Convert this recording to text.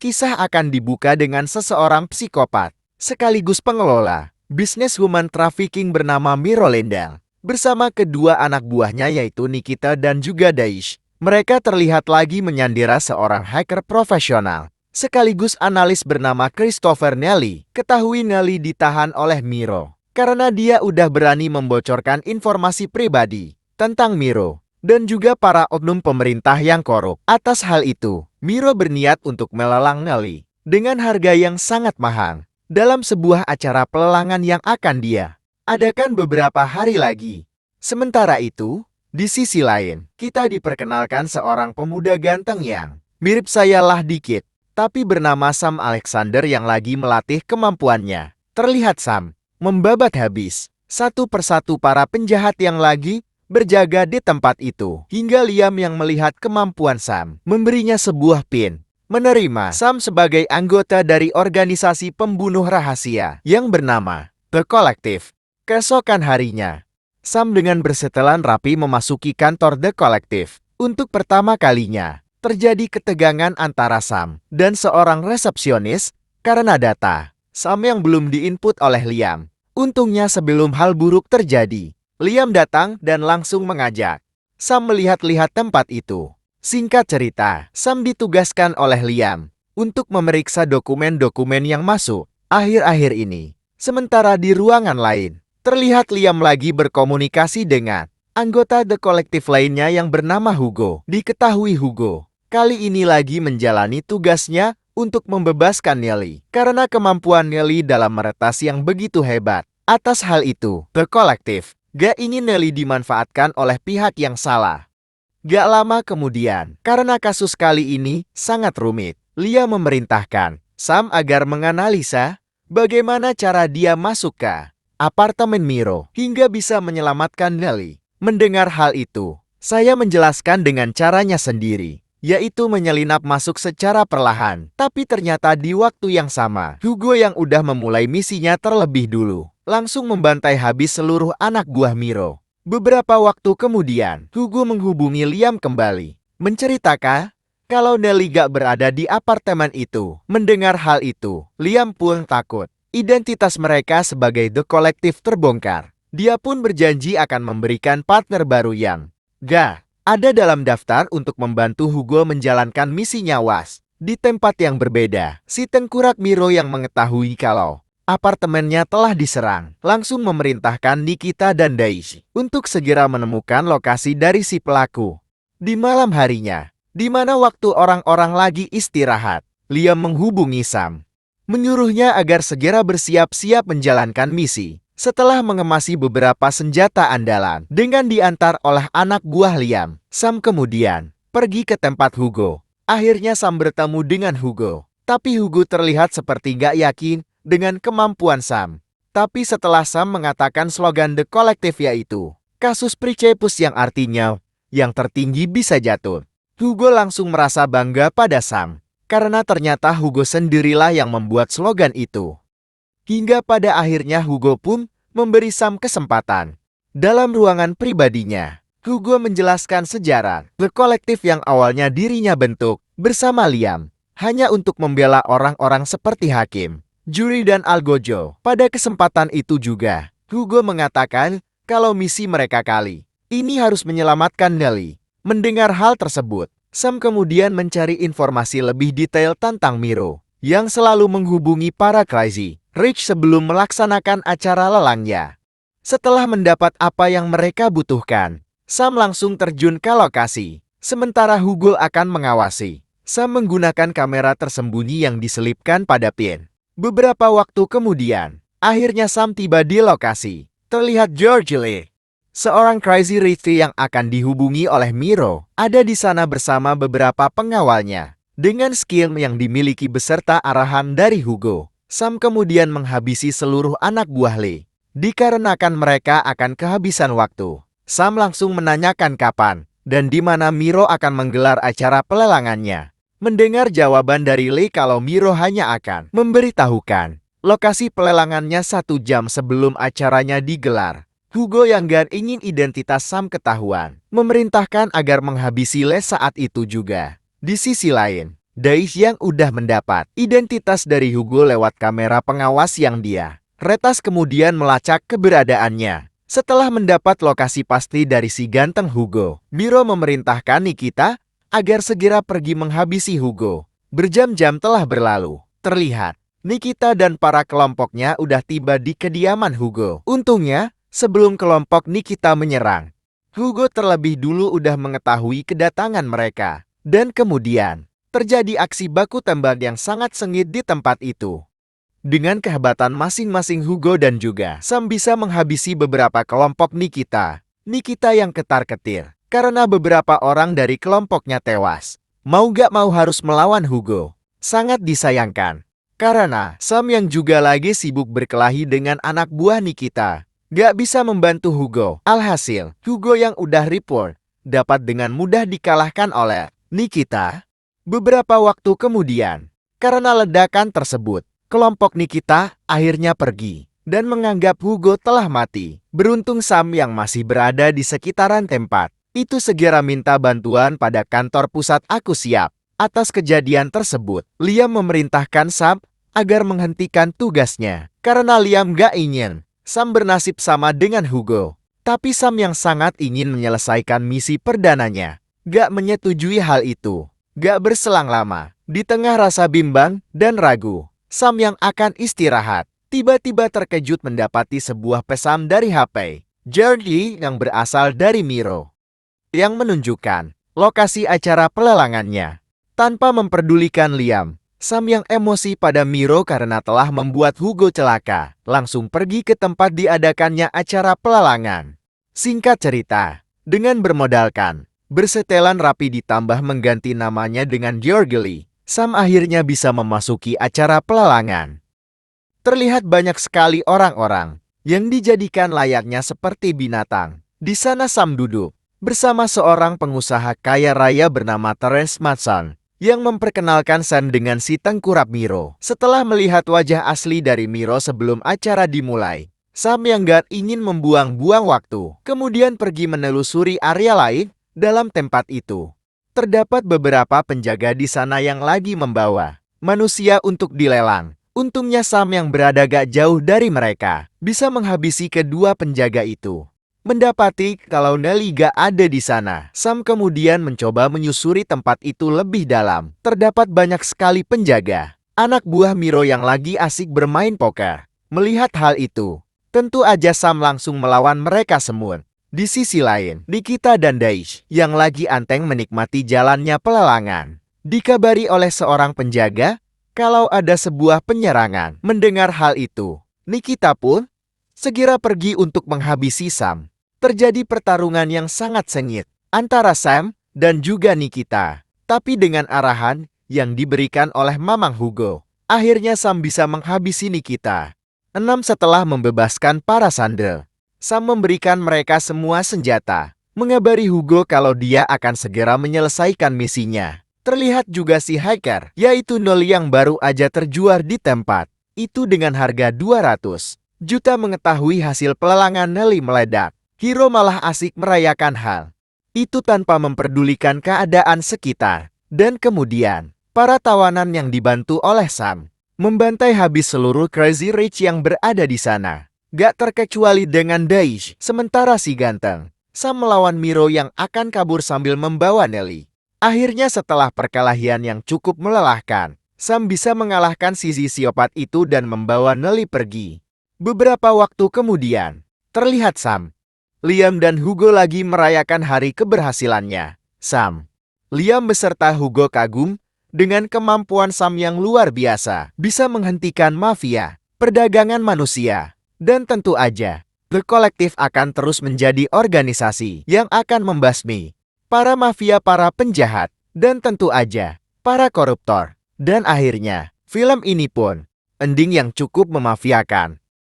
Kisah akan dibuka dengan seseorang psikopat, sekaligus pengelola bisnis human trafficking bernama Miro Lendl. Bersama kedua anak buahnya yaitu Nikita dan juga Daesh. Mereka terlihat lagi menyandera seorang hacker profesional, sekaligus analis bernama Christopher Nelly. Ketahui Nelly ditahan oleh Miro karena dia udah berani membocorkan informasi pribadi tentang Miro dan juga para oknum pemerintah yang korup. Atas hal itu, Miro berniat untuk melelang Nelly dengan harga yang sangat mahal dalam sebuah acara pelelangan yang akan dia adakan beberapa hari lagi. Sementara itu, di sisi lain, kita diperkenalkan seorang pemuda ganteng yang mirip saya lah dikit, tapi bernama Sam Alexander yang lagi melatih kemampuannya. Terlihat Sam membabat habis satu persatu para penjahat yang lagi berjaga di tempat itu. Hingga Liam yang melihat kemampuan Sam memberinya sebuah pin, menerima Sam sebagai anggota dari organisasi pembunuh rahasia yang bernama The Collective. Keesokan harinya, Sam dengan bersetelan rapi memasuki kantor The Collective. Untuk pertama kalinya, terjadi ketegangan antara Sam dan seorang resepsionis karena data Sam yang belum diinput oleh Liam. Untungnya sebelum hal buruk terjadi, Liam datang dan langsung mengajak Sam melihat-lihat tempat itu. Singkat cerita, Sam ditugaskan oleh Liam untuk memeriksa dokumen-dokumen yang masuk akhir-akhir ini. Sementara di ruangan lain, terlihat Liam lagi berkomunikasi dengan anggota The Collective lainnya yang bernama Hugo. Diketahui Hugo kali ini lagi menjalani tugasnya untuk membebaskan Nelly karena kemampuan Nelly dalam meretas yang begitu hebat. Atas hal itu, The Collective gak ingin Nelly dimanfaatkan oleh pihak yang salah. Gak lama kemudian, karena kasus kali ini sangat rumit, Liam memerintahkan Sam agar menganalisa bagaimana cara dia masuk ke apartemen Miro hingga bisa menyelamatkan Nelly. Mendengar hal itu, saya menjelaskan dengan caranya sendiri, yaitu menyelinap masuk secara perlahan. Tapi ternyata di waktu yang sama, Hugo yang udah memulai misinya terlebih dulu langsung membantai habis seluruh anak buah Miro. Beberapa waktu kemudian, Hugo menghubungi Liam kembali, menceritakan kalau Nelly gak berada di apartemen itu. Mendengar hal itu, Liam pun takut identitas mereka sebagai The Collective terbongkar. Dia pun berjanji akan memberikan partner baru yang gak ada dalam daftar untuk membantu Hugo menjalankan misinya was. Di tempat yang berbeda, si tengkurak Miro yang mengetahui kalau apartemennya telah diserang, langsung memerintahkan Nikita dan Daesh untuk segera menemukan lokasi dari si pelaku. Di malam harinya, di mana waktu orang-orang lagi istirahat, Liam menghubungi Sam, menyuruhnya agar segera bersiap-siap menjalankan misi. Setelah mengemasi beberapa senjata andalan dengan diantar oleh anak buah Liam, Sam kemudian pergi ke tempat Hugo. Akhirnya Sam bertemu dengan Hugo, tapi Hugo terlihat seperti gak yakin dengan kemampuan Sam. Tapi setelah Sam mengatakan slogan The Collective yaitu kasus Pricepus yang artinya yang tertinggi bisa jatuh, Hugo langsung merasa bangga pada Sam karena ternyata Hugo sendirilah yang membuat slogan itu. Hingga pada akhirnya Hugo pun memberi Sam kesempatan. Dalam ruangan pribadinya, Hugo menjelaskan sejarah The Collective yang awalnya dirinya bentuk bersama Liam hanya untuk membela orang-orang seperti Hakim, Juri dan Algojo. Pada kesempatan itu juga, Hugo mengatakan kalau misi mereka kali ini harus menyelamatkan Nelly. Mendengar hal tersebut, Sam kemudian mencari informasi lebih detail tentang Miro yang selalu menghubungi para Crazy Rich sebelum melaksanakan acara lelangnya. Setelah mendapat apa yang mereka butuhkan, Sam langsung terjun ke lokasi. Sementara Hugo akan mengawasi. Sam menggunakan kamera tersembunyi yang diselipkan pada pin. Beberapa waktu kemudian, akhirnya Sam tiba di lokasi. Terlihat George Lee, seorang Crazy Rich yang akan dihubungi oleh Miro, ada di sana bersama beberapa pengawalnya. Dengan skill yang dimiliki beserta arahan dari Hugo, Sam kemudian menghabisi seluruh anak buah Lee. Dikarenakan mereka akan kehabisan waktu, Sam langsung menanyakan kapan dan di mana Miro akan menggelar acara pelelangannya. Mendengar jawaban dari Lee kalau Miro hanya akan memberitahukan lokasi pelelangannya 1 jam sebelum acaranya digelar, Hugo yang gak ingin identitas Sam ketahuan, memerintahkan agar menghabisi Lee saat itu juga. Di sisi lain, Daesh yang udah mendapat identitas dari Hugo lewat kamera pengawas yang dia retas kemudian melacak keberadaannya. Setelah mendapat lokasi pasti dari si ganteng Hugo, Miro memerintahkan Nikita agar segera pergi menghabisi Hugo. Berjam-jam telah berlalu. Terlihat, Nikita dan para kelompoknya udah tiba di kediaman Hugo. Untungnya, sebelum kelompok Nikita menyerang, Hugo terlebih dulu udah mengetahui kedatangan mereka. Dan kemudian, terjadi aksi baku tembak yang sangat sengit di tempat itu. Dengan kehebatan masing-masing Hugo dan juga Sam bisa menghabisi beberapa kelompok Nikita. Nikita yang ketar-ketir karena beberapa orang dari kelompoknya tewas. Mau gak mau harus melawan Hugo. Sangat disayangkan. Karena Sam yang juga lagi sibuk berkelahi dengan anak buah Nikita gak bisa membantu Hugo. Alhasil, Hugo yang udah report dapat dengan mudah dikalahkan oleh Nikita. Beberapa waktu kemudian, karena ledakan tersebut, kelompok Nikita akhirnya pergi dan menganggap Hugo telah mati. Beruntung Sam yang masih berada di sekitaran tempat itu segera minta bantuan pada kantor pusat. Aku siap. Atas kejadian tersebut, Liam memerintahkan Sam agar menghentikan tugasnya. Karena Liam gak ingin Sam bernasib sama dengan Hugo. Tapi Sam yang sangat ingin menyelesaikan misi perdananya gak menyetujui hal itu. Gak berselang lama, di tengah rasa bimbang dan ragu, Sam yang akan istirahat, tiba-tiba terkejut mendapati sebuah pesan dari HP Jerry yang berasal dari Miro, yang menunjukkan lokasi acara pelelangannya. Tanpa memperdulikan Liam, Sam yang emosi pada Miro karena telah membuat Hugo celaka, langsung pergi ke tempat diadakannya acara pelelangan. Singkat cerita, dengan bermodalkan bersetelan rapi ditambah mengganti namanya dengan Georgely, Sam akhirnya bisa memasuki acara pelelangan. Terlihat banyak sekali orang-orang yang dijadikan layaknya seperti binatang. Di sana Sam duduk bersama seorang pengusaha kaya raya bernama Terence Matson yang memperkenalkan Sam dengan si tengkurap Miro. Setelah melihat wajah asli dari Miro sebelum acara dimulai, Sam yang gak ingin membuang-buang waktu, kemudian pergi menelusuri area lain. Dalam tempat itu, terdapat beberapa penjaga di sana yang lagi membawa manusia untuk dilelang. Untungnya Sam yang berada gak jauh dari mereka bisa menghabisi kedua penjaga itu. Mendapati kalau Nelly gak ada di sana, Sam kemudian mencoba menyusuri tempat itu lebih dalam. Terdapat banyak sekali penjaga, anak buah Miro yang lagi asik bermain poker. Melihat hal itu, tentu aja Sam langsung melawan mereka semua. Di sisi lain, Nikita dan Daesh yang lagi anteng menikmati jalannya pelelangan, dikabari oleh seorang penjaga kalau ada sebuah penyerangan. Mendengar hal itu, Nikita pun segera pergi untuk menghabisi Sam. Terjadi pertarungan yang sangat sengit antara Sam dan juga Nikita, tapi dengan arahan yang diberikan oleh Mamang Hugo. Akhirnya Sam bisa menghabisi Nikita. 6 setelah membebaskan para sandal, Sam memberikan mereka semua senjata, mengabari Hugo kalau dia akan segera menyelesaikan misinya. Terlihat juga si hacker, yaitu Nol yang baru aja terjuar di tempat itu dengan harga 200 juta. Mengetahui hasil pelelangan Nelly meledak, Hiro malah asik merayakan hal itu tanpa memperdulikan keadaan sekitar. Dan kemudian, para tawanan yang dibantu oleh Sam membantai habis seluruh Crazy Rich yang berada di sana. Gak terkecuali dengan Daesh. Sementara si ganteng Sam melawan Miro yang akan kabur sambil membawa Nelly. Akhirnya setelah perkelahian yang cukup melelahkan, Sam bisa mengalahkan si siopat itu dan membawa Nelly pergi. Beberapa waktu kemudian, terlihat Sam, Liam dan Hugo lagi merayakan hari keberhasilannya. Sam, Liam beserta Hugo kagum dengan kemampuan Sam yang luar biasa, bisa menghentikan mafia perdagangan manusia. Dan tentu aja, The Collective akan terus menjadi organisasi yang akan membasmi para mafia, para penjahat, dan tentu aja, para koruptor. Dan akhirnya, film ini pun ending yang cukup memafiakan.